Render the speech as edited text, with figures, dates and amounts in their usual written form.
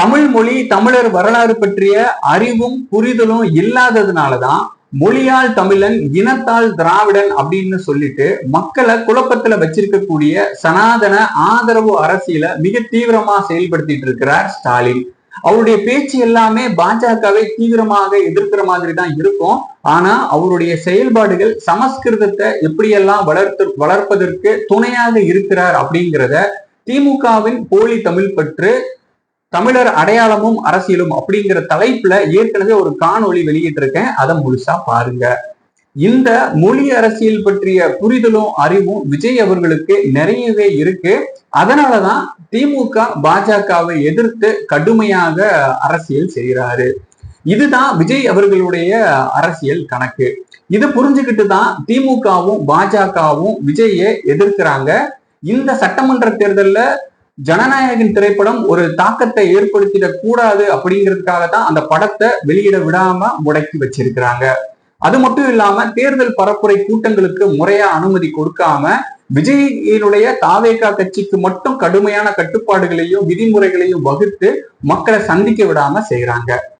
தமிழ் மொழி, தமிழர் வரலாறு பற்றிய அறிவும் புரிதலும் இல்லாததுனாலதான் மொழியால் தமிழன், இனத்தால் திராவிடன் அப்படின்னு சொல்லிட்டு மக்களை குழப்பத்துல வச்சிருக்கக்கூடிய சனாதன ஆதரவு அரசியல மிக தீவிரமா செயல்படுத்திட்டு இருக்கிறார் ஸ்டாலின். அவருடைய பேச்சு எல்லாமே பாஜகவை தீவிரமாக எதிர்க்கிற மாதிரி தான் இருக்கும். ஆனா அவருடைய செயல்பாடுகள் சமஸ்கிருதத்தை எப்படியெல்லாம் வளர்ப்பதற்கு துணையாக இருக்கிறார் அப்படிங்கிறத திமுகவின் போலி தமிழ் பற்று, தமிழர் அடையாளமும் அரசியலும் அப்படிங்கிற தலைப்புல ஏற்கனவே ஒரு காணொளி வெளியிட்டு இருக்கேன். அதை முழுசா பாருங்க. இந்த மொழி அரசியல் பற்றிய புரிதலும் அறிவும் விஜய் அவர்களுக்கு நிறையவே இருக்கு. அதனாலதான் திமுக பாஜகவை எதிர்த்து கடுமையாக அரசியல் செய்கிறாரு. இதுதான் விஜய் அவர்களுடைய அரசியல் கணக்கு. இதை புரிஞ்சுக்கிட்டு தான் திமுகவும் பாஜகவும் விஜயை எதிர்க்கிறாங்க. இந்த சட்டமன்ற தேர்தல்ல ஜனநாயகன் திரைப்படம் ஒரு தாக்கத்தை ஏற்படுத்திடக் கூடாது அப்படிங்கிறதுக்காக தான் அந்த படத்தை வெளியிட விடாம முடக்கி வச்சிருக்கிறாங்க. அது மட்டும் இல்லாம தேர்தல் பரப்புரை கூட்டங்களுக்கு முறையா அனுமதி கொடுக்காம விஜயினுடைய தாவேகா கட்சிக்கு மட்டும் கடுமையான கட்டுப்பாடுகளையும் விதிமுறைகளையும் வகுத்து மக்களை சந்திக்க விடாம செய்யறாங்க.